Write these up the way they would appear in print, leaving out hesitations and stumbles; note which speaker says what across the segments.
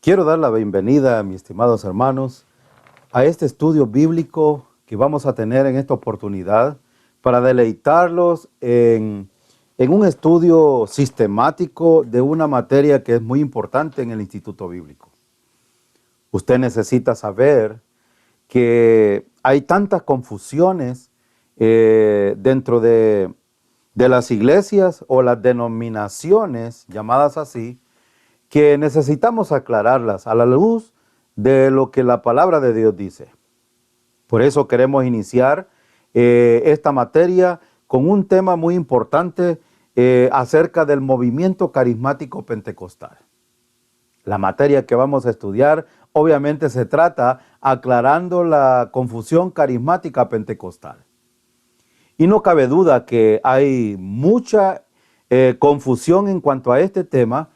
Speaker 1: Quiero dar la bienvenida, mis estimados hermanos, a este estudio bíblico que vamos a tener en esta oportunidad para deleitarlos en un estudio sistemático de una materia que es muy importante en el Instituto Bíblico. Usted necesita saber que hay tantas confusiones dentro de las iglesias o las denominaciones llamadas así, que necesitamos aclararlas a la luz de lo que la palabra de Dios dice. Por eso queremos iniciar esta materia con un tema muy importante acerca del movimiento carismático pentecostal. La materia que vamos a estudiar obviamente se trata aclarando la confusión carismática pentecostal. Y no cabe duda que hay mucha confusión en cuanto a este tema.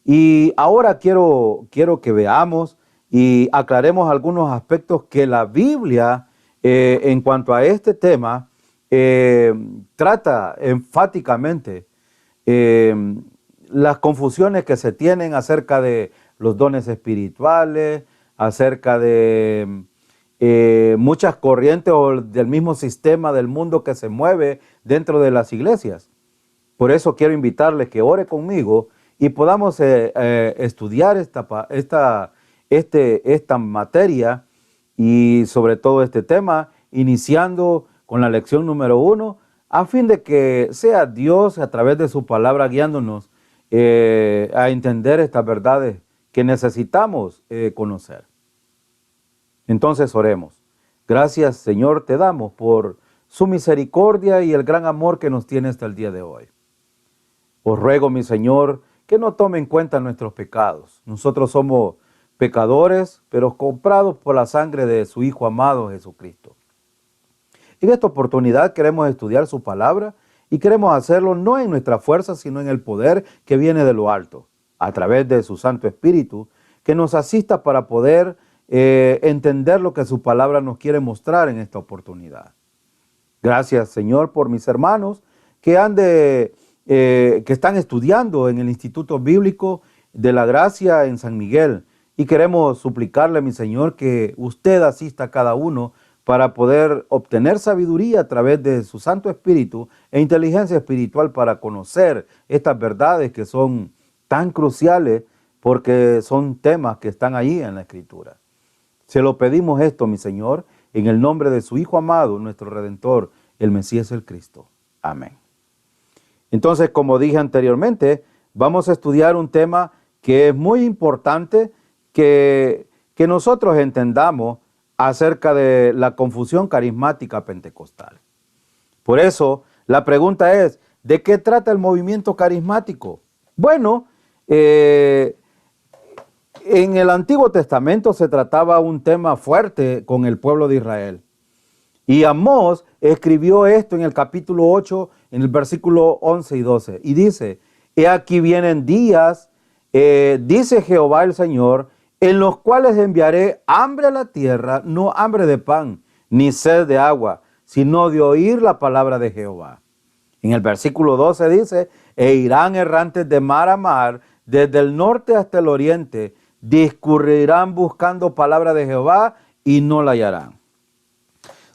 Speaker 1: Y ahora quiero que veamos y aclaremos algunos aspectos que la Biblia en cuanto a este tema trata enfáticamente las confusiones que se tienen acerca de los dones espirituales, acerca de muchas corrientes o del mismo sistema del mundo que se mueve dentro de las iglesias. Por eso quiero invitarles que ore conmigo y podamos estudiar esta materia y sobre todo este tema, iniciando con la lección número 1, a fin de que sea Dios a través de su palabra guiándonos a entender estas verdades que necesitamos conocer. Entonces oremos. Gracias, Señor, te damos por su misericordia y el gran amor que nos tiene hasta el día de hoy. Os ruego, mi Señor, que no tome en cuenta nuestros pecados. Nosotros somos pecadores, pero comprados por la sangre de su Hijo amado Jesucristo. En esta oportunidad queremos estudiar su palabra y queremos hacerlo no en nuestra fuerza, sino en el poder que viene de lo alto, a través de su Santo Espíritu, que nos asista para poder entender lo que su palabra nos quiere mostrar en esta oportunidad. Gracias, Señor, por mis hermanos que están estudiando en el Instituto Bíblico de la Gracia en San Miguel. Y queremos suplicarle, mi Señor, que usted asista a cada uno para poder obtener sabiduría a través de su Santo Espíritu e inteligencia espiritual para conocer estas verdades que son tan cruciales porque son temas que están ahí en la Escritura. Se lo pedimos esto, mi Señor, en el nombre de su Hijo amado, nuestro Redentor, el Mesías, el Cristo. Amén. Entonces, como dije anteriormente, vamos a estudiar un tema que es muy importante que nosotros entendamos acerca de la confusión carismática pentecostal. Por eso, la pregunta es, ¿de qué trata el movimiento carismático? Bueno, en el Antiguo Testamento se trataba un tema fuerte con el pueblo de Israel. Y Amós escribió esto en el capítulo 8, en el versículo 11 y 12. Y dice, he aquí vienen días, dice Jehová el Señor, en los cuales enviaré hambre a la tierra, no hambre de pan, ni sed de agua, sino de oír la palabra de Jehová. En el versículo 12 dice, e irán errantes de mar a mar, desde el norte hasta el oriente, discurrirán buscando palabra de Jehová y no la hallarán.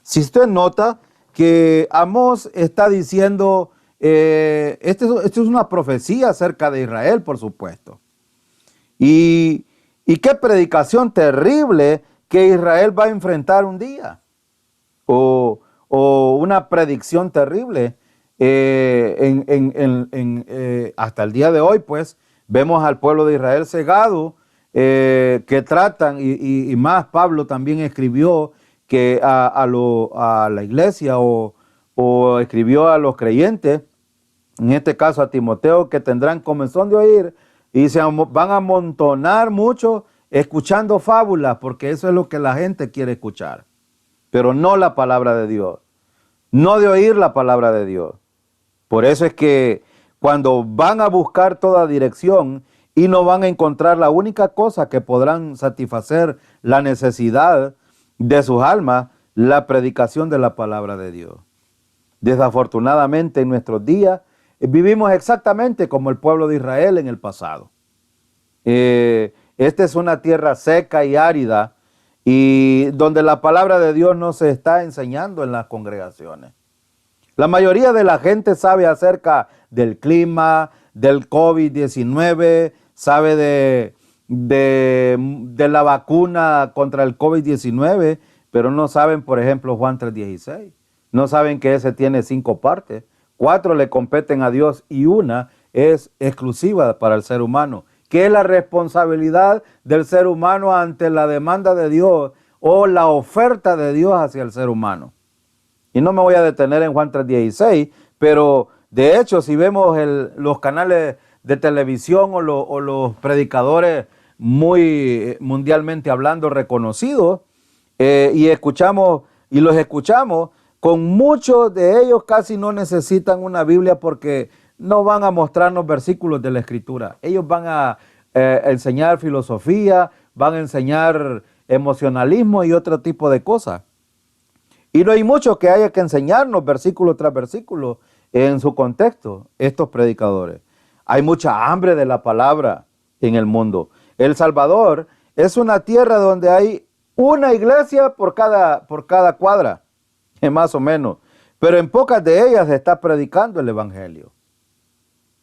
Speaker 1: Si usted nota que Amós está diciendo, esto es una profecía acerca de Israel, por supuesto. Y qué predicación terrible que Israel va a enfrentar un día. O una predicción terrible. Hasta el día de hoy, pues, vemos al pueblo de Israel cegado, que tratan, y más Pablo también escribió que a la iglesia o escribió a los creyentes, en este caso a Timoteo, que tendrán comezón de oír y se van a amontonar mucho escuchando fábulas, porque eso es lo que la gente quiere escuchar, pero no la palabra de Dios, no de oír la palabra de Dios. Por eso es que cuando van a buscar toda dirección y no van a encontrar la única cosa que podrán satisfacer la necesidad de sus almas, la predicación de la palabra de Dios. Desafortunadamente en nuestros días vivimos exactamente como el pueblo de Israel en el pasado. Esta es una tierra seca y árida y donde la palabra de Dios no se está enseñando en las congregaciones. La mayoría de la gente sabe acerca del clima, del COVID-19, sabe de la vacuna contra el COVID-19, pero no saben, por ejemplo, Juan 3:16. No saben que ese tiene 5 partes. 4 le competen a Dios y una es exclusiva para el ser humano, que es la responsabilidad del ser humano ante la demanda de Dios o la oferta de Dios hacia el ser humano. Y no me voy a detener en Juan 3:16, pero de hecho si vemos los canales de televisión o los predicadores muy mundialmente hablando reconocidos, y los escuchamos, con muchos de ellos casi no necesitan una Biblia porque no van a mostrarnos versículos de la Escritura. Ellos van a enseñar filosofía, van a enseñar emocionalismo y otro tipo de cosas. Y no hay mucho que haya que enseñarnos versículo tras versículo en su contexto, estos predicadores. Hay mucha hambre de la palabra en el mundo. El Salvador es una tierra donde hay una iglesia por cada cuadra, más o menos. Pero en pocas de ellas se está predicando el Evangelio.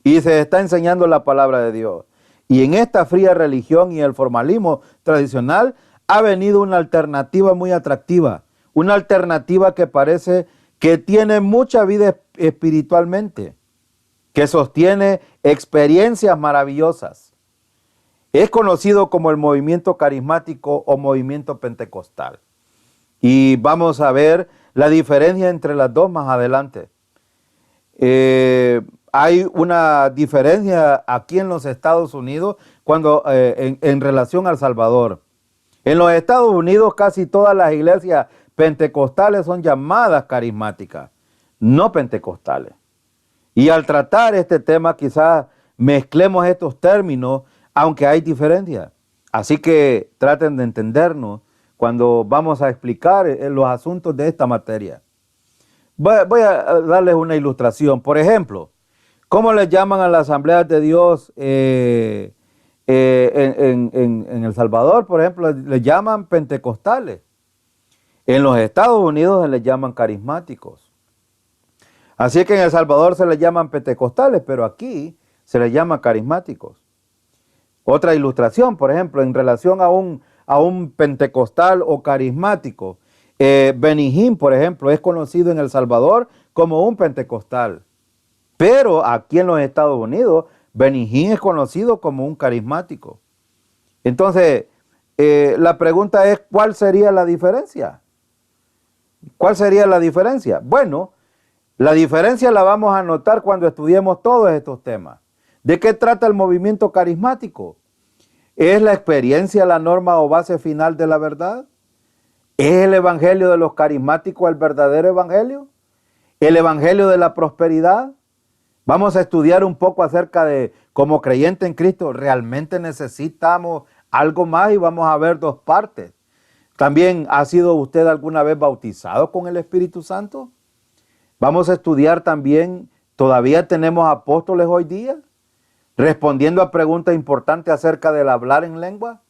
Speaker 1: Y se está enseñando la palabra de Dios. Y en esta fría religión y el formalismo tradicional ha venido una alternativa muy atractiva. Una alternativa que parece que tiene mucha vida espiritualmente, que sostiene experiencias maravillosas. Es conocido como el movimiento carismático o movimiento pentecostal. Y vamos a ver la diferencia entre las dos más adelante. Hay una diferencia aquí en los Estados Unidos en relación al Salvador. En los Estados Unidos casi todas las iglesias pentecostales son llamadas carismáticas, no pentecostales. Y al tratar este tema quizás mezclemos estos términos, aunque hay diferencias. Así que traten de entendernos cuando vamos a explicar los asuntos de esta materia. Voy a darles una ilustración. Por ejemplo, ¿cómo les llaman a las asambleas de Dios en El Salvador? Por ejemplo, les llaman pentecostales. En los Estados Unidos se les llaman carismáticos. Así que en El Salvador se les llaman pentecostales, pero aquí se les llama carismáticos. Otra ilustración, por ejemplo, en relación a un pentecostal o carismático. Benny Hinn, por ejemplo, es conocido en El Salvador como un pentecostal. Pero aquí en los Estados Unidos, Benny Hinn es conocido como un carismático. Entonces, la pregunta es, ¿cuál sería la diferencia? ¿Cuál sería la diferencia? Bueno, la diferencia la vamos a notar cuando estudiemos todos estos temas. ¿De qué trata el movimiento carismático? ¿Es la experiencia la norma o base final de la verdad? ¿Es el evangelio de los carismáticos el verdadero evangelio? ¿El evangelio de la prosperidad? Vamos a estudiar un poco acerca de, como creyente en Cristo, ¿realmente necesitamos algo más? Y vamos a ver dos partes. También, ¿ha sido usted alguna vez bautizado con el Espíritu Santo? Vamos a estudiar también, ¿todavía tenemos apóstoles hoy día? Respondiendo a preguntas importantes acerca del hablar en lengua.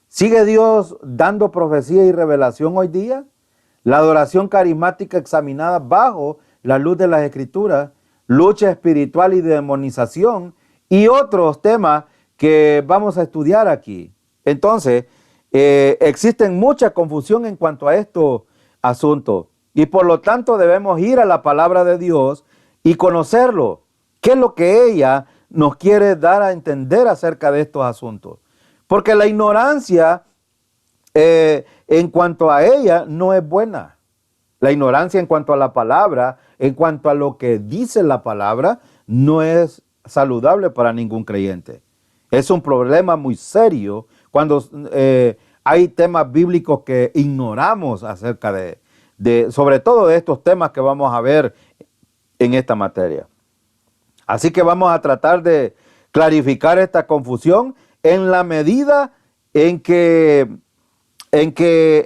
Speaker 1: ¿Sigue Dios dando profecía y revelación hoy día? La adoración carismática examinada bajo la luz de las Escrituras, lucha espiritual y demonización y otros temas que vamos a estudiar aquí. Entonces, existen mucha confusión en cuanto a estos asuntos y por lo tanto debemos ir a la palabra de Dios y conocerlo. ¿Qué es lo que ella nos quiere dar a entender acerca de estos asuntos? Porque la ignorancia en cuanto a ella no es buena. La ignorancia en cuanto a la palabra, en cuanto a lo que dice la palabra, no es saludable para ningún creyente. Es un problema muy serio cuando hay temas bíblicos que ignoramos acerca sobre todo de estos temas que vamos a ver en esta materia. Así que vamos a tratar de clarificar esta confusión en la medida en que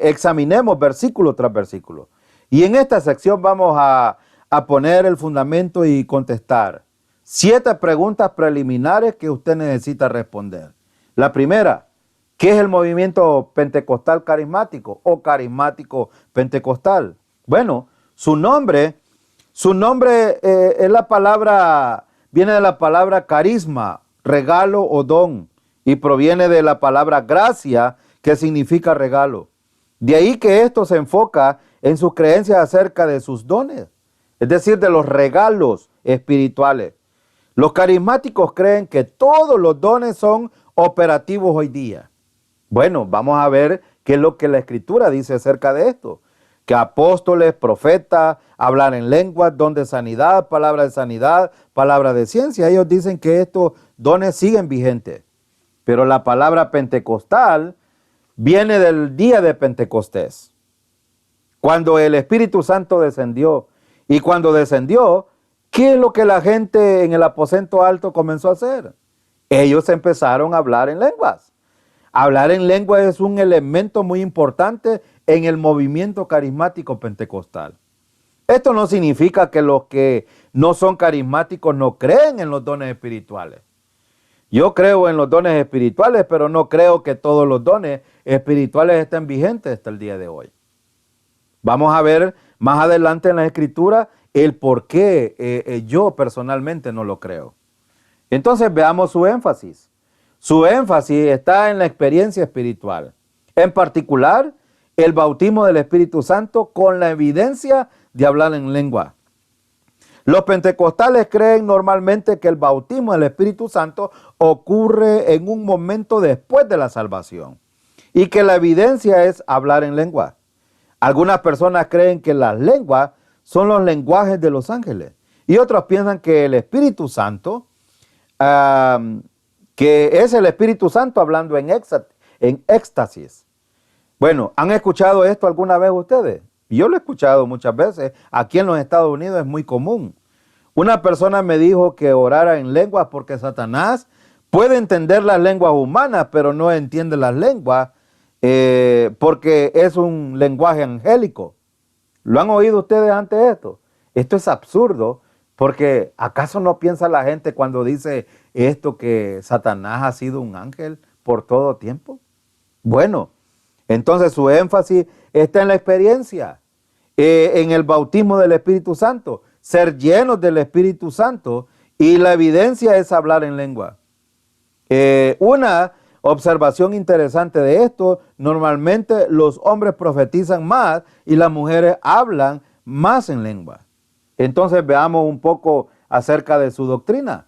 Speaker 1: examinemos versículo tras versículo. Y en esta sección vamos a poner el fundamento y contestar 7 preguntas preliminares que usted necesita responder. La primera, ¿Qué es el movimiento pentecostal carismático o carismático pentecostal? Bueno, su nombre es la palabra, viene de la palabra carisma, regalo o don, y proviene de la palabra gracia, que significa regalo. De ahí que esto se enfoca en sus creencias acerca de sus dones, es decir, de los regalos espirituales. Los carismáticos creen que todos los dones son operativos hoy día. Bueno, vamos a ver qué es lo que la Escritura dice acerca de esto. Que apóstoles, profetas, hablar en lenguas, don de sanidad, palabra de ciencia. Ellos dicen que estos dones siguen vigentes. Pero la palabra pentecostal viene del día de Pentecostés, cuando el Espíritu Santo descendió. Y cuando descendió, ¿qué es lo que la gente en el aposento alto comenzó a hacer? Ellos empezaron a hablar en lenguas. Hablar en lenguas es un elemento muy importante en el movimiento carismático pentecostal. Esto no significa que los que no son carismáticos no creen en los dones espirituales. Yo creo en los dones espirituales, pero no creo que todos los dones espirituales estén vigentes hasta el día de hoy. Vamos a ver más adelante en la Escritura el por qué yo personalmente no lo creo. Entonces veamos su énfasis. Su énfasis está en la experiencia espiritual. En particular, el bautismo del Espíritu Santo con la evidencia de hablar en lengua. Los pentecostales creen normalmente que el bautismo del Espíritu Santo ocurre en un momento después de la salvación y que la evidencia es hablar en lengua. Algunas personas creen que las lenguas son los lenguajes de los ángeles y otros piensan que el Espíritu Santo, que es el Espíritu Santo hablando en éxtasis. Bueno, ¿han escuchado esto alguna vez ustedes? Yo lo he escuchado muchas veces. Aquí en los Estados Unidos es muy común. Una persona me dijo que orara en lenguas porque Satanás puede entender las lenguas humanas, pero no entiende las lenguas porque es un lenguaje angélico. ¿Lo han oído ustedes antes de esto? Esto es absurdo, porque ¿acaso no piensa la gente cuando dice esto que Satanás ha sido un ángel por todo tiempo? Bueno, entonces su énfasis está en la experiencia, en el bautismo del Espíritu Santo, ser llenos del Espíritu Santo, y la evidencia es hablar en lengua. Una observación interesante de esto: normalmente los hombres profetizan más y las mujeres hablan más en lengua. Entonces veamos un poco acerca de su doctrina.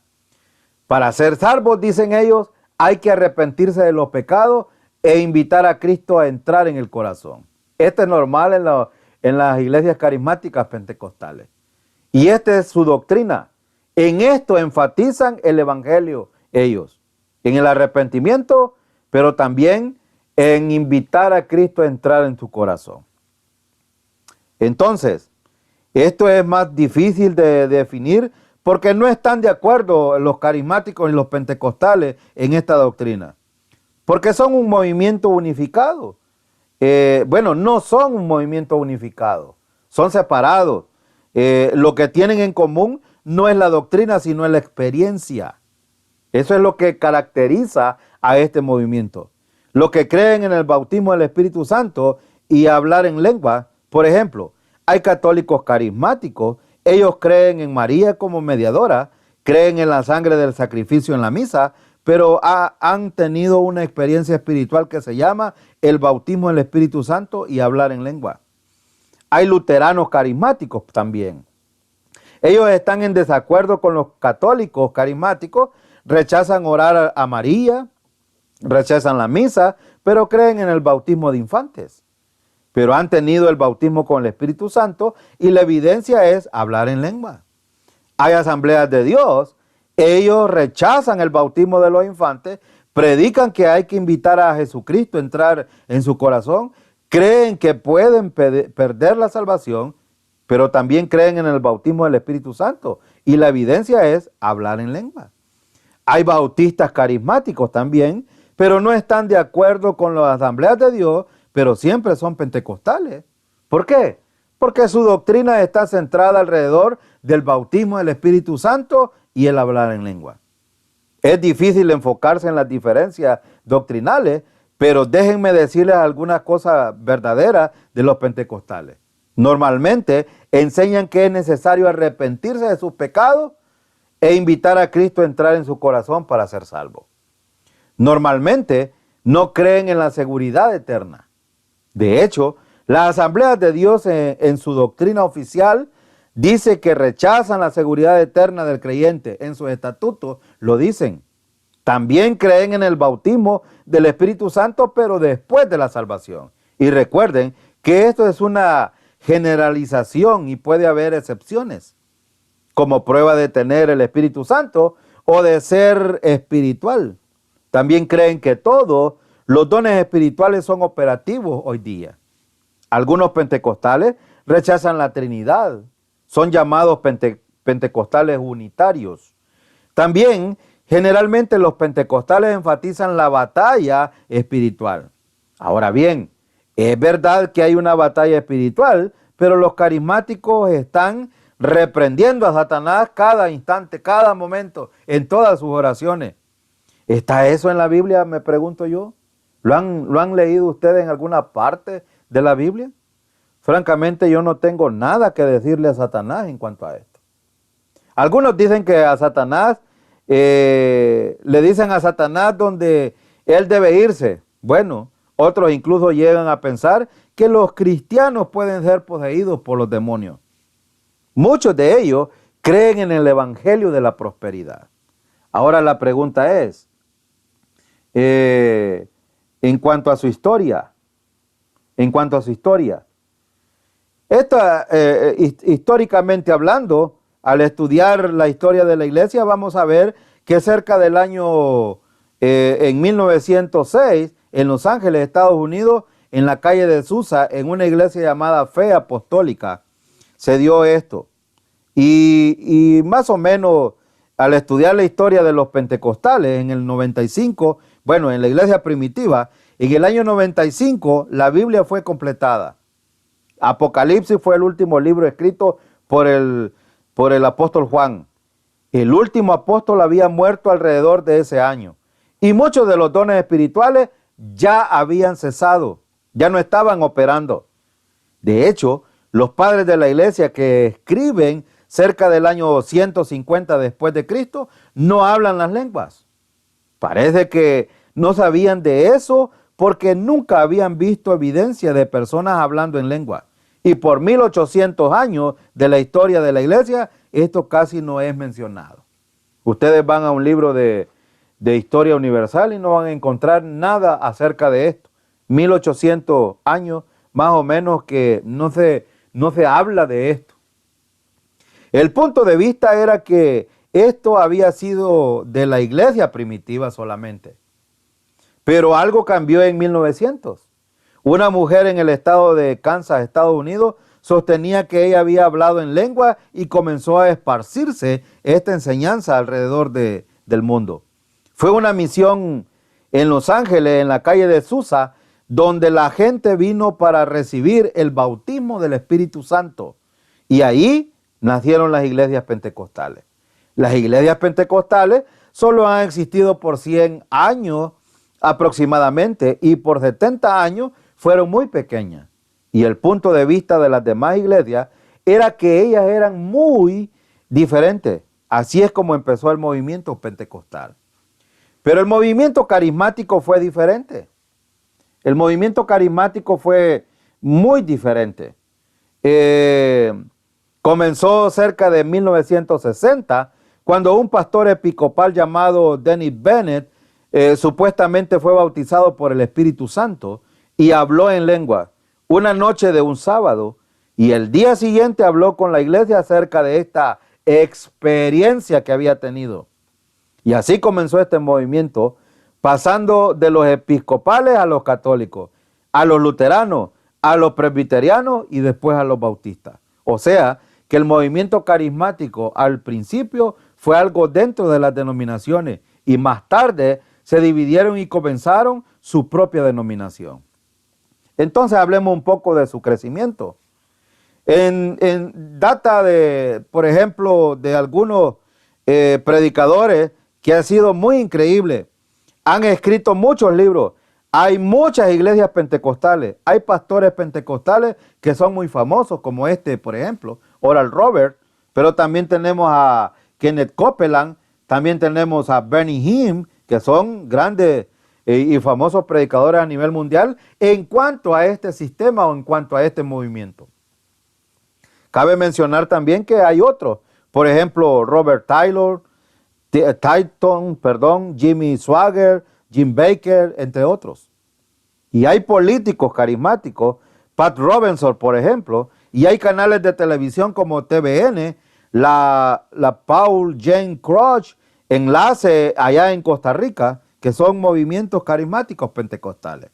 Speaker 1: Para ser salvos, dicen ellos, hay que arrepentirse de los pecados e invitar a Cristo a entrar en el corazón. Esto es normal en las iglesias carismáticas pentecostales. Y esta es su doctrina. En esto enfatizan el evangelio ellos. En el arrepentimiento, pero también en invitar a Cristo a entrar en tu corazón. Entonces, esto es más difícil de definir porque no están de acuerdo los carismáticos y los pentecostales en esta doctrina. Porque son un movimiento unificado. No son un movimiento unificado, son separados. Lo que tienen en común no es la doctrina, sino es la experiencia. Eso es lo que caracteriza a este movimiento. Los que creen en el bautismo del Espíritu Santo y hablar en lengua, por ejemplo, hay católicos carismáticos, ellos creen en María como mediadora, creen en la sangre del sacrificio en la misa, pero han tenido una experiencia espiritual que se llama el bautismo del Espíritu Santo y hablar en lengua. Hay luteranos carismáticos también. Ellos están en desacuerdo con los católicos carismáticos, rechazan orar a María, rechazan la misa, pero creen en el bautismo de infantes. Pero han tenido el bautismo con el Espíritu Santo y la evidencia es hablar en lengua. Hay asambleas de Dios, ellos rechazan el bautismo de los infantes, predican que hay que invitar a Jesucristo a entrar en su corazón, creen que pueden perder la salvación, pero también creen en el bautismo del Espíritu Santo y la evidencia es hablar en lengua. Hay bautistas carismáticos también, pero no están de acuerdo con las asambleas de Dios, pero siempre son pentecostales. ¿Por qué? Porque su doctrina está centrada alrededor del bautismo del Espíritu Santo y el hablar en lengua. Es difícil enfocarse en las diferencias doctrinales, Pero déjenme decirles algunas cosas verdaderas de los pentecostales. Normalmente enseñan que es necesario arrepentirse de sus pecados e invitar a Cristo a entrar en su corazón para ser salvo. Normalmente no creen en la seguridad eterna. De hecho, las asambleas de Dios en su doctrina oficial dice que rechazan la seguridad eterna del creyente. En sus estatutos lo dicen. También creen en el bautismo del Espíritu Santo, pero después de la salvación. Y recuerden que esto es una generalización y puede haber excepciones, como prueba de tener el Espíritu Santo o de ser espiritual. También creen que todos los dones espirituales son operativos hoy día. Algunos pentecostales rechazan la Trinidad. Son llamados pentecostales unitarios. También, generalmente los pentecostales enfatizan la batalla espiritual. Ahora bien, es verdad que hay una batalla espiritual, pero los carismáticos están reprendiendo a Satanás cada instante, cada momento, en todas sus oraciones. ¿Está eso en la Biblia, me pregunto yo? ¿Lo han leído ustedes en alguna parte de la Biblia? Francamente, yo no tengo nada que decirle a Satanás en cuanto a esto. Algunos dicen que a Satanás, le dicen a Satanás donde él debe irse. Bueno, otros incluso llegan a pensar que los cristianos pueden ser poseídos por los demonios. Muchos de ellos creen en el evangelio de la prosperidad. Ahora la pregunta es, en cuanto a su historia, históricamente hablando, al estudiar la historia de la iglesia, vamos a ver que cerca del año, en 1906, en Los Ángeles, Estados Unidos, en la calle de Susa, en una iglesia llamada Fe Apostólica, se dio esto. Y más o menos, al estudiar la historia de los pentecostales en el 95, bueno, en la iglesia primitiva, en el año 95, la Biblia fue completada. Apocalipsis fue el último libro escrito por el apóstol Juan. El último apóstol había muerto alrededor de ese año. Y muchos de los dones espirituales ya habían cesado, ya no estaban operando. De hecho, los padres de la iglesia que escriben cerca del año 150 después de Cristo no hablan las lenguas. Parece que no sabían de eso porque nunca habían visto evidencia de personas hablando en lengua. Y por 1800 años de la historia de la iglesia, esto casi no es mencionado. Ustedes van a un libro de historia universal y no van a encontrar nada acerca de esto. 1800 años más o menos que no se habla de esto. El punto de vista era que esto había sido de la iglesia primitiva solamente. Pero algo cambió en 1900. Una mujer en el estado de Kansas, Estados Unidos, sostenía que ella había hablado en lengua y comenzó a esparcirse esta enseñanza alrededor del mundo. Fue una misión en Los Ángeles, en la calle de Susa, donde la gente vino para recibir el bautismo del Espíritu Santo. Y ahí nacieron las iglesias pentecostales. Las iglesias pentecostales solo han existido por 100 años aproximadamente y por 70 años fueron muy pequeñas. Y el punto de vista de las demás iglesias era que ellas eran muy diferentes. Así es como empezó el movimiento pentecostal. Pero el movimiento carismático fue diferente. El movimiento carismático fue muy diferente. Comenzó cerca de 1960, cuando un pastor episcopal llamado Dennis Bennett supuestamente fue bautizado por el Espíritu Santo y habló en lengua una noche de un sábado, y el día siguiente habló con la iglesia acerca de esta experiencia que había tenido. Y así comenzó este movimiento, pasando de los episcopales a los católicos, a los luteranos, a los presbiterianos y después a los bautistas. O sea, que el movimiento carismático al principio fue algo dentro de las denominaciones y más tarde se dividieron y comenzaron su propia denominación. Entonces hablemos un poco de su crecimiento. En data de, por ejemplo, de algunos predicadores que ha sido muy increíble. Han escrito muchos libros, Hay muchas iglesias pentecostales, hay pastores pentecostales que son muy famosos, como este, por ejemplo, Oral Robert, pero también tenemos a Kenneth Copeland, también tenemos a Benny Hinn, que son grandes y famosos predicadores a nivel mundial en cuanto a este sistema o en cuanto a este movimiento. Cabe mencionar también que hay otros, por ejemplo, Robert Taylor, Jimmy Swaggart, Jim Baker, entre otros. Y hay políticos carismáticos, Pat Robinson, por ejemplo, y hay canales de televisión como TVN, la Paul Jane Crouch, Enlace allá en Costa Rica, que son movimientos carismáticos pentecostales.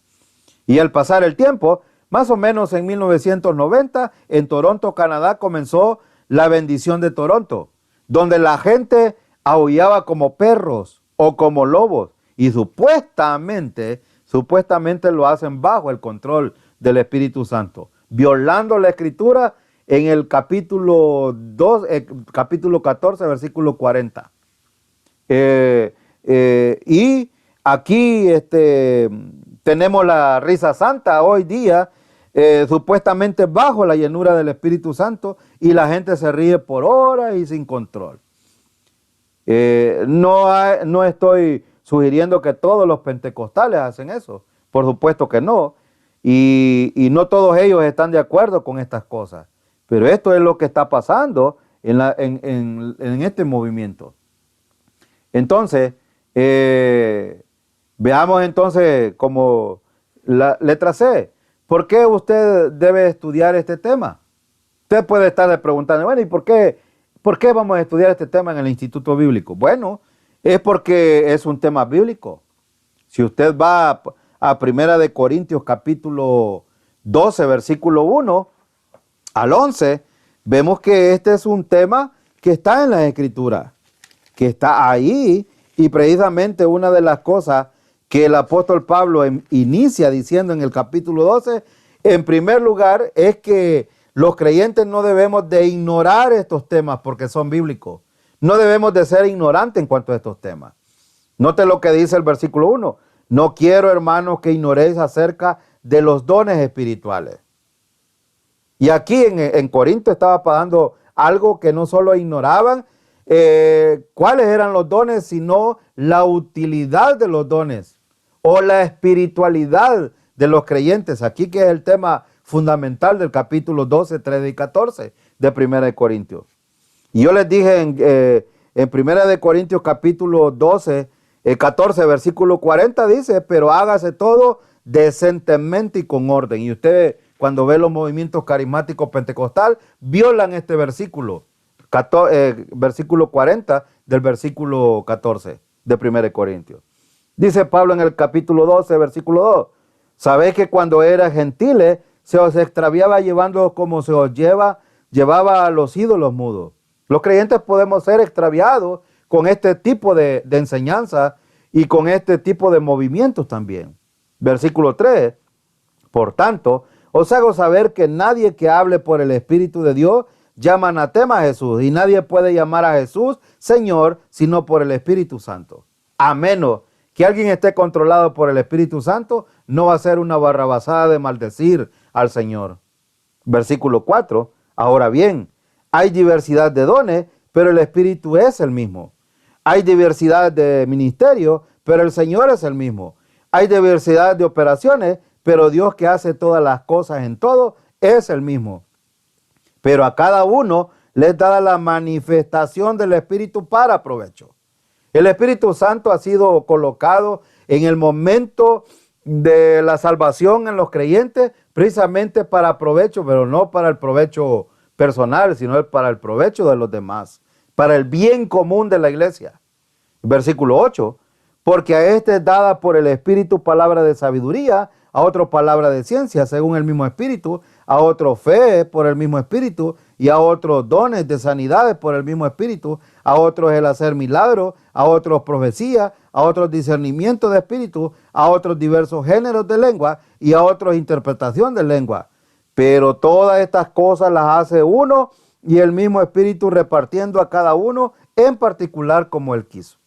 Speaker 1: Y al pasar el tiempo, más o menos en 1990, en Toronto, Canadá, comenzó la bendición de Toronto, donde la gente aullaba como perros o como lobos, y supuestamente lo hacen bajo el control del Espíritu Santo, violando la Escritura en el capítulo 14, versículo 40. Y aquí tenemos la risa santa hoy día, supuestamente bajo la llenura del Espíritu Santo, y la gente se ríe por horas y sin control. No estoy sugiriendo que todos los pentecostales hacen eso, por supuesto que no, y no todos ellos están de acuerdo con estas cosas, pero esto es lo que está pasando en este movimiento. Entonces, veamos entonces como la letra C. ¿Por qué usted debe estudiar este tema? Usted puede estarle preguntando, bueno, ¿y por qué vamos a estudiar este tema en el Instituto Bíblico? Bueno, es porque es un tema bíblico. Si usted va a 1 Corintios capítulo 12, versículo 1 al 11, vemos que este es un tema que está en las Escrituras, que está ahí, y precisamente una de las cosas que el apóstol Pablo inicia diciendo en el capítulo 12, en primer lugar, es que los creyentes no debemos de ignorar estos temas porque son bíblicos. No debemos de ser ignorantes en cuanto a estos temas. Note lo que dice el versículo 1. No quiero, hermanos, que ignoréis acerca de los dones espirituales. Y aquí en Corinto estaba pasando algo que no solo ignoraban, cuáles eran los dones, sino la utilidad de los dones o la espiritualidad de los creyentes. Aquí que es el tema fundamental del capítulo 12, 13 y 14 de 1 Corintios. Y yo les dije en 1 Corintios capítulo 12, 14, versículo 40 dice, pero hágase todo decentemente y con orden. Y usted cuando ve los movimientos carismáticos pentecostal, violan este versículo, versículo 40 del versículo 14 de 1 Corintios. Dice Pablo en el capítulo 12, versículo 2, sabéis que cuando eran gentiles, se os extraviaba llevando como se os llevaba a los ídolos mudos. Los creyentes podemos ser extraviados con este tipo de enseñanza y con este tipo de movimientos también. Versículo 3, por tanto, os hago saber que nadie que hable por el Espíritu de Dios llama anatema a Jesús, y nadie puede llamar a Jesús Señor sino por el Espíritu Santo. A menos que alguien esté controlado por el Espíritu Santo, no va a ser una barrabasada de maldecir al Señor. Versículo 4, ahora bien, hay diversidad de dones, pero el Espíritu es el mismo. Hay diversidad de ministerios, pero el Señor es el mismo. Hay diversidad de operaciones, pero Dios que hace todas las cosas en todo es el mismo. Pero a cada uno les da la manifestación del Espíritu para provecho. El Espíritu Santo ha sido colocado en el momento de la salvación en los creyentes precisamente para provecho, pero no para el provecho personal, sino para el provecho de los demás, para el bien común de la iglesia. Versículo 8, porque a este es dada por el Espíritu palabra de sabiduría, a otro palabra de ciencia según el mismo Espíritu, a otro fe por el mismo Espíritu, y a otros dones de sanidades por el mismo Espíritu, a otros el hacer milagros, a otros profecía, a otros discernimiento de espíritu, a otros diversos géneros de lengua y a otros interpretación de lengua. Pero todas estas cosas las hace uno y el mismo Espíritu repartiendo a cada uno en particular como Él quiso.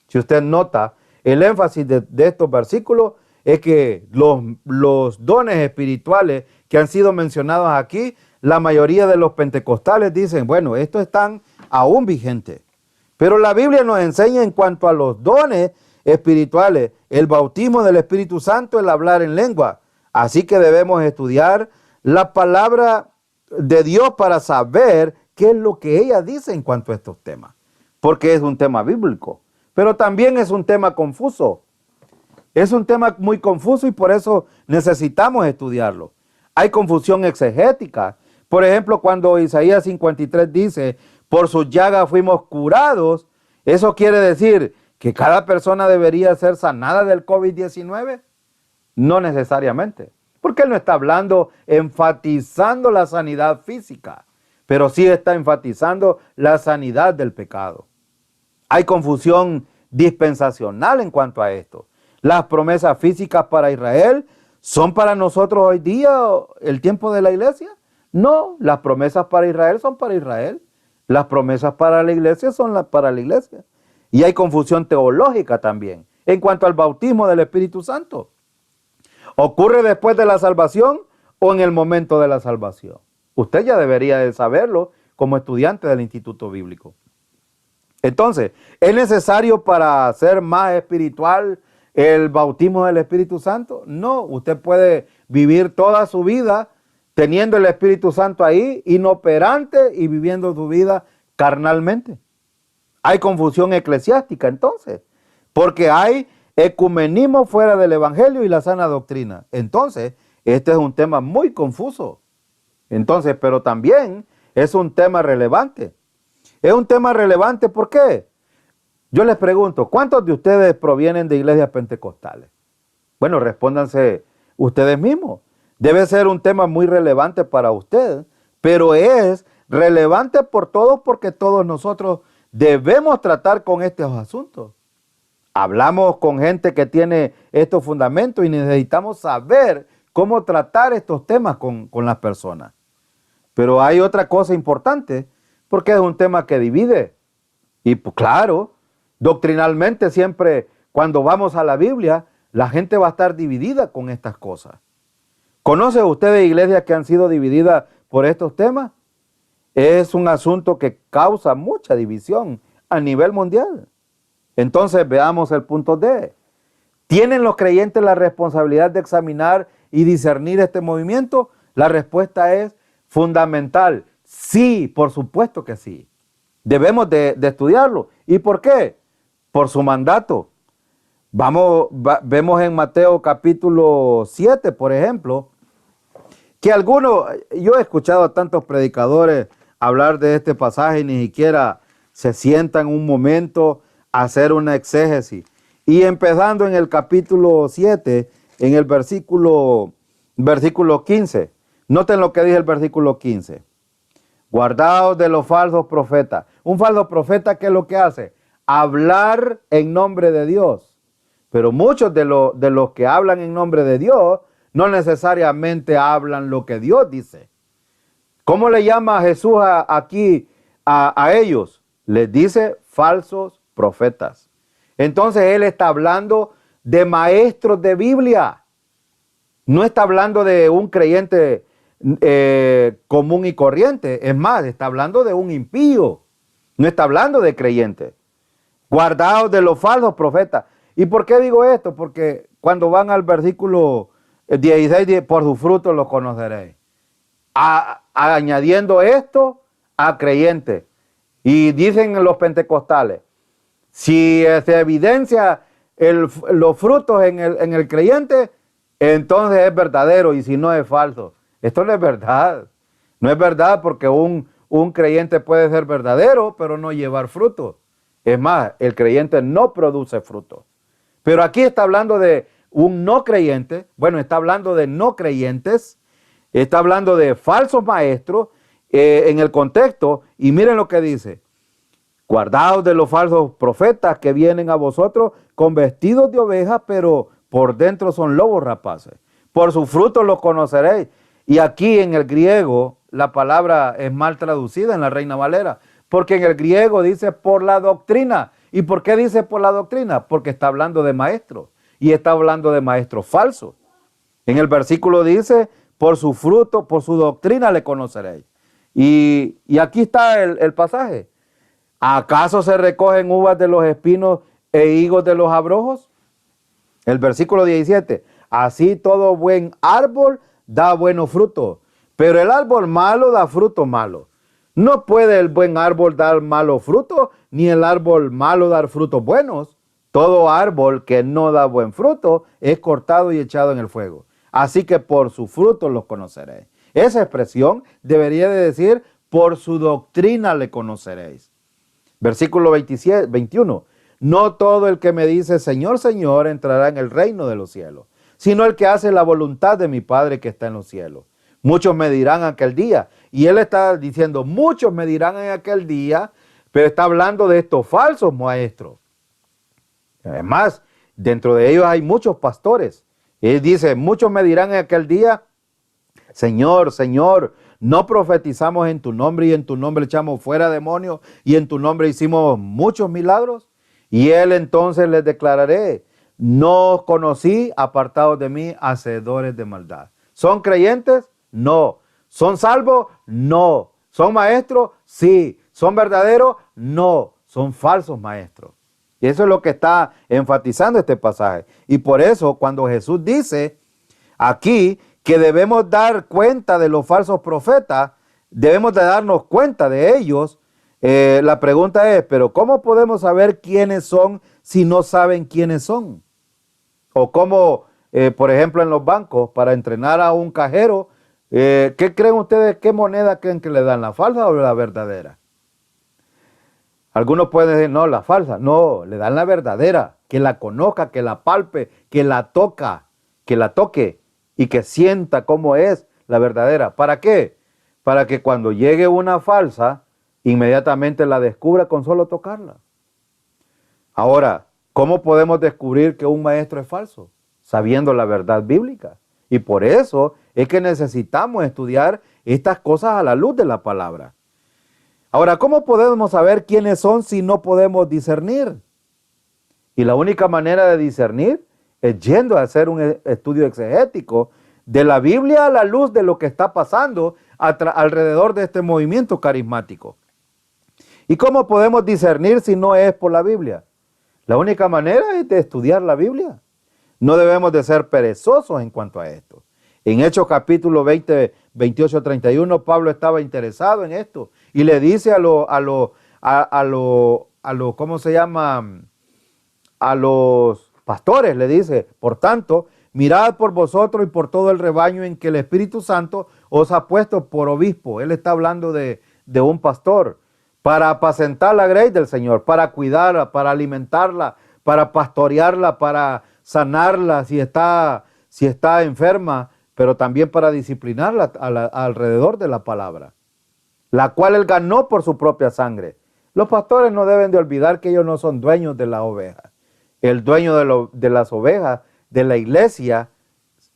Speaker 1: Si usted nota el énfasis de estos versículos, es que los dones espirituales que han sido mencionados aquí, la mayoría de los pentecostales dicen, bueno, estos están aún vigentes. Pero la Biblia nos enseña en cuanto a los dones espirituales, el bautismo del Espíritu Santo, el hablar en lengua. Así que debemos estudiar la palabra de Dios para saber qué es lo que ella dice en cuanto a estos temas. Porque es un tema bíblico, pero también es un tema confuso. Es un tema muy confuso y por eso necesitamos estudiarlo. Hay confusión exegética. Por ejemplo, cuando Isaías 53 dice, por sus llagas fuimos curados, ¿eso quiere decir que cada persona debería ser sanada del COVID-19? No necesariamente, porque él no está hablando, enfatizando la sanidad física, pero sí está enfatizando la sanidad del pecado. Hay confusión dispensacional en cuanto a esto. Las promesas físicas para Israel son para nosotros hoy día el tiempo de la iglesia. No, las promesas para Israel son para Israel. Las promesas para la iglesia son para la iglesia. Y hay confusión teológica también en cuanto al bautismo del Espíritu Santo. ¿Ocurre después de la salvación o en el momento de la salvación? Usted ya debería de saberlo como estudiante del Instituto Bíblico. Entonces, ¿es necesario para ser más espiritual el bautismo del Espíritu Santo? No, usted puede vivir toda su vida teniendo el Espíritu Santo ahí, inoperante y viviendo su vida carnalmente. Hay confusión eclesiástica entonces, porque hay ecumenismo fuera del Evangelio y la sana doctrina. Entonces, este es un tema muy confuso. Entonces, pero también es un tema relevante. Es un tema relevante, ¿por qué? Yo les pregunto, ¿cuántos de ustedes provienen de iglesias pentecostales? Bueno, respóndanse ustedes mismos. Debe ser un tema muy relevante para usted, pero es relevante por todos porque todos nosotros debemos tratar con estos asuntos. Hablamos con gente que tiene estos fundamentos y necesitamos saber cómo tratar estos temas con las personas. Pero hay otra cosa importante, porque es un tema que divide. Y pues, claro, doctrinalmente siempre cuando vamos a la Biblia, la gente va a estar dividida con estas cosas. ¿Conoce usted de iglesias que han sido divididas por estos temas? Es un asunto que causa mucha división a nivel mundial. Entonces veamos el punto D. ¿Tienen los creyentes la responsabilidad de examinar y discernir este movimiento? La respuesta es fundamental. Sí, por supuesto que sí. Debemos de estudiarlo. ¿Y por qué? Por su mandato. Vemos en Mateo capítulo 7, por ejemplo, que yo he escuchado a tantos predicadores hablar de este pasaje y ni siquiera se sientan un momento a hacer una exégesis. Y empezando en el capítulo 7, en el versículo 15, noten lo que dice el versículo 15. Guardaos de los falsos profetas. Un falso profeta, ¿qué es lo que hace? Hablar en nombre de Dios. Pero muchos de los que hablan en nombre de Dios no necesariamente hablan lo que Dios dice. ¿Cómo le llama Jesús aquí a ellos? Les dice falsos profetas. Entonces él está hablando de maestros de Biblia. No está hablando de un creyente común y corriente. Es más, está hablando de un impío. No está hablando de creyente. Guardaos de los falsos profetas. ¿Y por qué digo esto? Porque cuando van al versículo 16, por sus frutos los conoceréis. Añadiendo esto a creyentes. Y dicen los pentecostales, si se evidencia los frutos en el creyente, entonces es verdadero, y si no es falso. Esto no es verdad. No es verdad porque un creyente puede ser verdadero, pero no llevar fruto. Es más, el creyente no produce fruto. Pero aquí está hablando de un no creyente, bueno, está hablando de no creyentes, está hablando de falsos maestros en el contexto, y miren lo que dice. Guardaos de los falsos profetas que vienen a vosotros con vestidos de ovejas, pero por dentro son lobos rapaces. Por sus frutos los conoceréis. Y aquí en el griego la palabra es mal traducida en la Reina Valera, porque en el griego dice por la doctrina. ¿Y por qué dice por la doctrina? Porque está hablando de maestros. y está hablando de maestros falsos. En el versículo dice, por su fruto, por su doctrina le conoceréis. Y aquí está el pasaje. ¿Acaso se recogen uvas de los espinos e higos de los abrojos? El versículo 17. Así todo buen árbol da buenos frutos, pero el árbol malo da fruto malo. No puede el buen árbol dar malos frutos, ni el árbol malo dar frutos buenos. Todo árbol que no da buen fruto es cortado y echado en el fuego. Así que por su fruto los conoceréis. Esa expresión debería de decir, por su doctrina le conoceréis. Versículo 21. No todo el que me dice, Señor, Señor, entrará en el reino de los cielos, sino el que hace la voluntad de mi Padre que está en los cielos. Muchos me dirán aquel día, y él está diciendo, muchos me dirán en aquel día, pero está hablando de estos falsos maestros. Además, dentro de ellos hay muchos pastores. Él dice, muchos me dirán en aquel día, Señor, Señor, no profetizamos en tu nombre y en tu nombre echamos fuera demonios y en tu nombre hicimos muchos milagros. Y él entonces les declararé, no os conocí, apartados de mí, hacedores de maldad. ¿Son creyentes? No. ¿Son salvos? No. ¿Son maestros? Sí. ¿Son verdaderos? No. Son falsos maestros. Y eso es lo que está enfatizando este pasaje. Y por eso cuando Jesús dice aquí que debemos dar cuenta de los falsos profetas, debemos de darnos cuenta de ellos. La pregunta es, ¿pero cómo podemos saber quiénes son si no saben quiénes son? O cómo, por ejemplo, en los bancos, para entrenar a un cajero, ¿qué creen ustedes, qué moneda creen que le dan, la falsa o la verdadera? Algunos pueden decir, no, la falsa. No, le dan la verdadera, que la conozca, que la palpe, que la toque y que sienta cómo es la verdadera. ¿Para qué? Para que cuando llegue una falsa, inmediatamente la descubra con solo tocarla. Ahora, ¿cómo podemos descubrir que un maestro es falso? Sabiendo la verdad bíblica. Y por eso es que necesitamos estudiar estas cosas a la luz de la palabra. Ahora, ¿cómo podemos saber quiénes son si no podemos discernir? Y la única manera de discernir es yendo a hacer un estudio exegético de la Biblia a la luz de lo que está pasando alrededor de este movimiento carismático. ¿Y cómo podemos discernir si no es por la Biblia? La única manera es de estudiar la Biblia. No debemos de ser perezosos en cuanto a esto. En Hechos capítulo 20, 28, 31, Pablo estaba interesado en esto y le dice ¿cómo se llama? A los pastores, le dice, por tanto, mirad por vosotros y por todo el rebaño en que el Espíritu Santo os ha puesto por obispo. Él está hablando de un pastor, para apacentar la grey del Señor, para cuidarla, para alimentarla, para pastorearla, para sanarla si está enferma, pero también para disciplinarla alrededor de la palabra, la cual él ganó por su propia sangre. Los pastores no deben de olvidar que ellos no son dueños de las ovejas. El dueño de las ovejas de la iglesia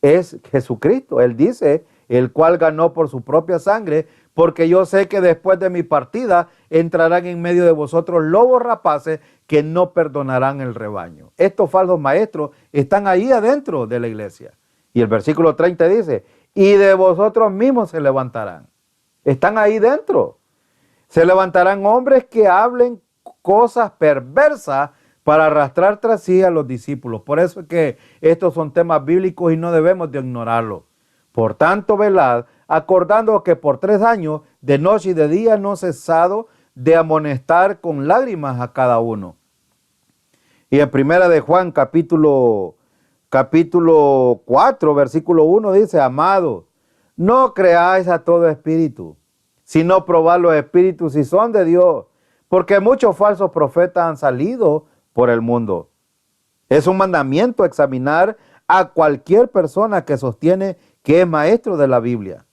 Speaker 1: es Jesucristo. Él dice, el cual ganó por su propia sangre, porque yo sé que después de mi partida entrarán en medio de vosotros lobos rapaces que no perdonarán el rebaño. Estos falsos maestros están ahí adentro de la iglesia. Y el versículo 30 dice, y de vosotros mismos se levantarán. Están ahí dentro. Se levantarán hombres que hablen cosas perversas para arrastrar tras sí a los discípulos. Por eso es que estos son temas bíblicos y no debemos de ignorarlos. Por tanto, velad, acordando que por 3 años, de noche y de día, no he cesado de amonestar con lágrimas a cada uno. Y en primera de Juan, capítulo 4, versículo 1, dice, amados, no creáis a todo espíritu, sino probad los espíritus si son de Dios, porque muchos falsos profetas han salido por el mundo. Es un mandamiento examinar a cualquier persona que sostiene que es maestro de la Biblia.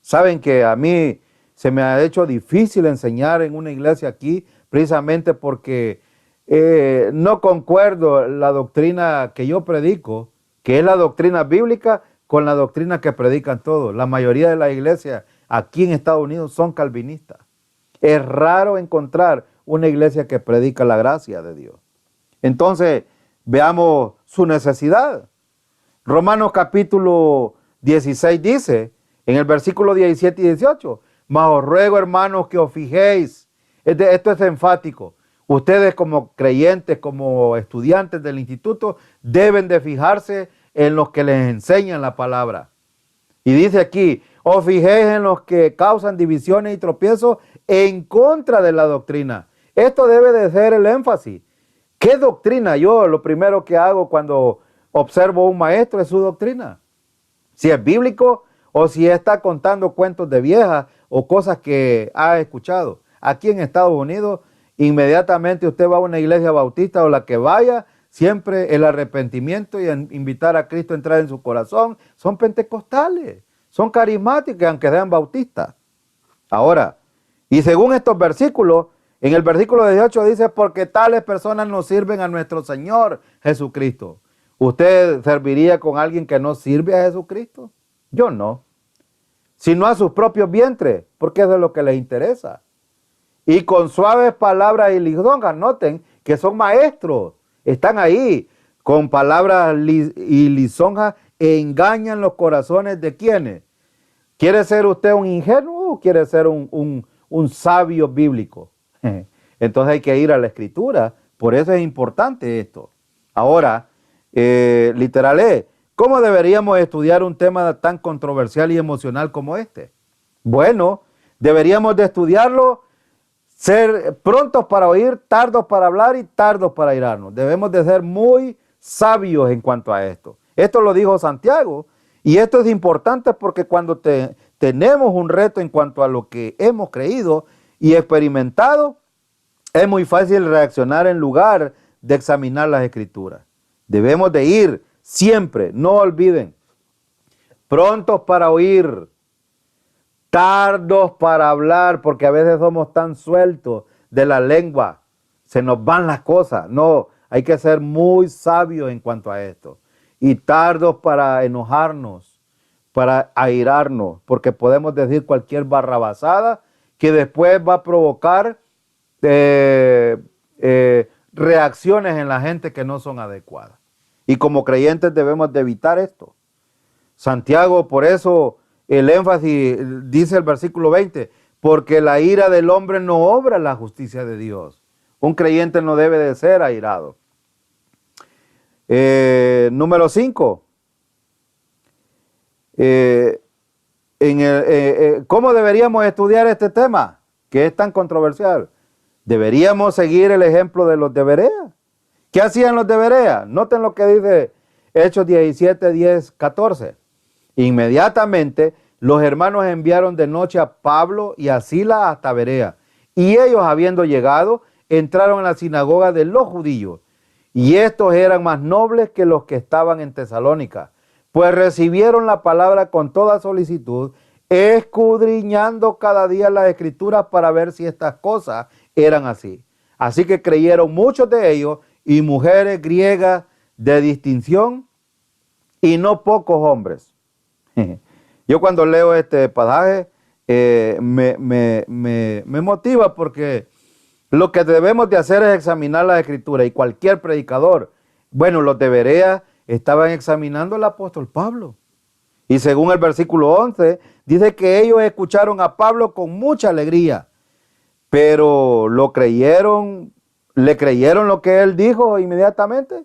Speaker 1: Saben que a mí se me ha hecho difícil enseñar en una iglesia aquí, precisamente porque no concuerdo la doctrina que yo predico, que es la doctrina bíblica, con la doctrina que predican todos. La mayoría de las iglesias aquí en Estados Unidos son calvinistas. Es raro encontrar una iglesia que predica la gracia de Dios. Entonces, veamos su necesidad. Romanos capítulo 16 dice, en el versículo 17 y 18, mas os ruego, hermanos, que os fijéis. Esto es enfático. Ustedes como creyentes, como estudiantes del instituto, deben de fijarse en los que les enseñan la palabra. Y dice aquí, os fijéis en los que causan divisiones y tropiezos en contra de la doctrina. Esto debe de ser el énfasis. ¿Qué doctrina? Yo lo primero que hago cuando observo a un maestro es su doctrina. Si es bíblico o si está contando cuentos de viejas o cosas que ha escuchado. Aquí en Estados Unidos, inmediatamente usted va a una iglesia bautista o la que vaya, siempre el arrepentimiento y invitar a Cristo a entrar en su corazón son pentecostales, son carismáticos, aunque sean bautistas. Ahora, y según estos versículos, en el versículo 18 dice, porque tales personas no sirven a nuestro Señor Jesucristo. ¿Usted serviría con alguien que no sirve a Jesucristo? Yo no. Sino a sus propios vientres, porque eso es lo que les interesa. Y con suaves palabras y lisonjas, noten que son maestros, están ahí, con palabras y lisonjas, engañan los corazones de quienes. ¿Quiere ser usted un ingenuo o quiere ser un sabio bíblico? Entonces hay que ir a la Escritura, por eso es importante esto. Ahora, literal es, ¿cómo deberíamos estudiar un tema tan controversial y emocional como este? Bueno, deberíamos de estudiarlo, ser prontos para oír, tardos para hablar y tardos para irarnos. Debemos de ser muy sabios en cuanto a esto. Esto lo dijo Santiago y esto es importante porque cuando tenemos un reto en cuanto a lo que hemos creído y experimentado, es muy fácil reaccionar en lugar de examinar las Escrituras. Debemos de ir siempre, no olviden, prontos para oír, tardos para hablar, porque a veces somos tan sueltos de la lengua, se nos van las cosas. No, hay que ser muy sabios en cuanto a esto. Y tardos para enojarnos, para airarnos, porque podemos decir cualquier barrabasada que después va a provocar reacciones en la gente que no son adecuadas. Y como creyentes debemos de evitar esto. Santiago, por eso el énfasis dice el versículo 20, porque la ira del hombre no obra la justicia de Dios. Un creyente no debe de ser airado. Número 5. ¿Cómo deberíamos estudiar este tema que es tan controversial? Deberíamos seguir el ejemplo de los de Berea. ¿Qué hacían los de Berea? Noten lo que dice Hechos 17, 10, 14. Inmediatamente los hermanos enviaron de noche a Pablo y a Silas hasta Berea. Y ellos, habiendo llegado, entraron en la sinagoga de los judíos. Y estos eran más nobles que los que estaban en Tesalónica, pues recibieron la palabra con toda solicitud, escudriñando cada día las Escrituras para ver si estas cosas eran así. Así que creyeron muchos de ellos y mujeres griegas de distinción y no pocos hombres. Yo cuando leo este pasaje me motiva porque lo que debemos de hacer es examinar la Escritura y cualquier predicador, bueno, los de Berea estaban examinando al apóstol Pablo. Y según el versículo 11, dice que ellos escucharon a Pablo con mucha alegría, pero le creyeron lo que él dijo inmediatamente.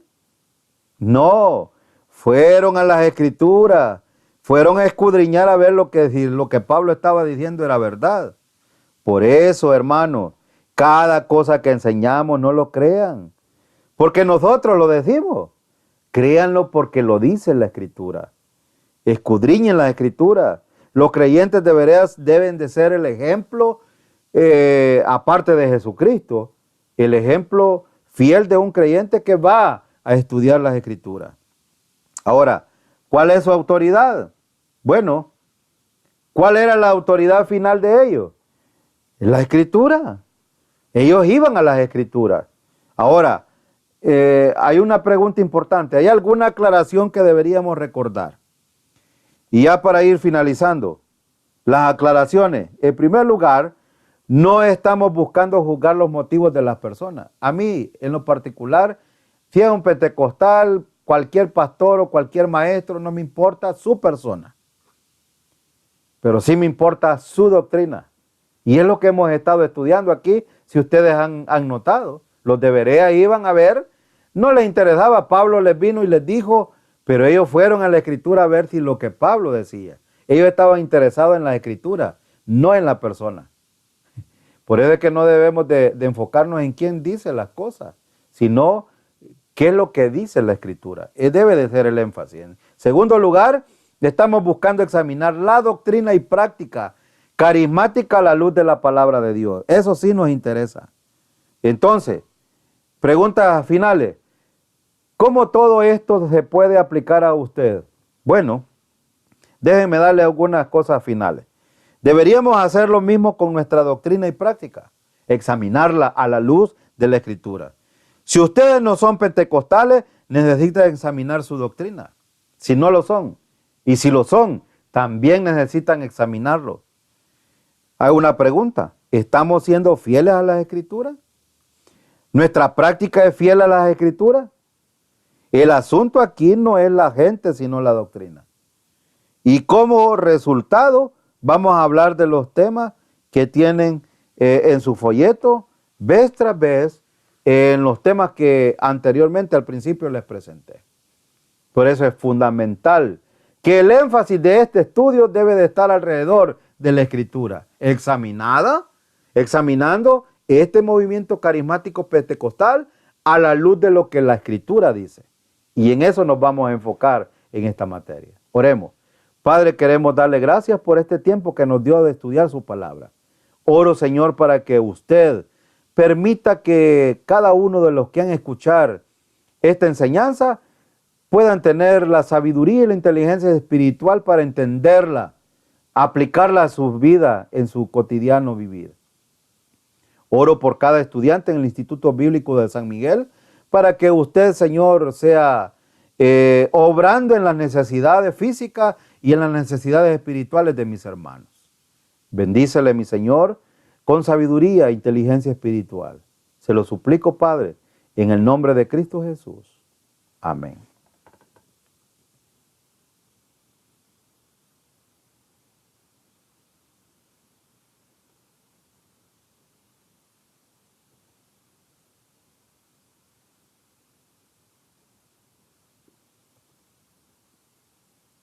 Speaker 1: No, fueron a las Escrituras, fueron a escudriñar a ver lo que Pablo estaba diciendo era verdad. Por eso, hermanos, cada cosa que enseñamos no lo crean, porque nosotros lo decimos. Créanlo porque lo dice la Escritura. Escudriñen la Escritura. Los creyentes de Berea deben de ser el ejemplo, aparte de Jesucristo, el ejemplo fiel de un creyente que va a estudiar las Escrituras. Ahora, ¿cuál es su autoridad? Bueno, ¿cuál era la autoridad final de ellos? La Escritura. Ellos iban a las Escrituras. Ahora, hay una pregunta importante. ¿Hay alguna aclaración que deberíamos recordar? Y ya para ir finalizando, las aclaraciones. En primer lugar, no estamos buscando juzgar los motivos de las personas. A mí, en lo particular, Si es un pentecostal, cualquier pastor o cualquier maestro, no me importa su persona. Pero sí me importa su doctrina. Y es lo que hemos estado estudiando aquí, si ustedes han notado. Los de Berea iban a ver, no les interesaba, Pablo les vino y les dijo, pero ellos fueron a la Escritura a ver si lo que Pablo decía. Ellos estaban interesados en la Escritura, no en la persona. Por eso es que no debemos de enfocarnos en quién dice las cosas, sino qué es lo que dice la Escritura. Debe de ser el énfasis. En segundo lugar, estamos buscando examinar la doctrina y práctica carismática a la luz de la palabra de Dios. Eso sí nos interesa. Entonces, preguntas finales. ¿Cómo todo esto se puede aplicar a usted? Bueno, déjenme darle algunas cosas finales. Deberíamos hacer lo mismo con nuestra doctrina y práctica, examinarla a la luz de la Escritura. Si ustedes no son pentecostales, necesitan examinar su doctrina, si no lo son. Y si lo son, también necesitan examinarlo. Hago una pregunta, ¿estamos siendo fieles a las Escrituras? ¿Nuestra práctica es fiel a las Escrituras? El asunto aquí no es la gente, sino la doctrina. Y como resultado, vamos a hablar de los temas que tienen en su folleto, vez tras vez, en los temas que anteriormente al principio les presenté. Por eso es fundamental que el énfasis de este estudio debe de estar alrededor de la Escritura, examinando este movimiento carismático pentecostal a la luz de lo que la Escritura dice. Y en eso nos vamos a enfocar en esta materia. Oremos. Padre, queremos darle gracias por este tiempo que nos dio de estudiar su palabra. Oro, Señor, para que usted permita que cada uno de los que han escuchado esta enseñanza puedan tener la sabiduría y la inteligencia espiritual para entenderla, aplicarla a sus vidas en su cotidiano vivir. Oro por cada estudiante en el Instituto Bíblico de San Miguel, para que usted, Señor, sea obrando en las necesidades físicas y en las necesidades espirituales de mis hermanos. Bendícele, mi Señor, con sabiduría e inteligencia espiritual. Se lo suplico, Padre, en el nombre de Cristo Jesús. Amén.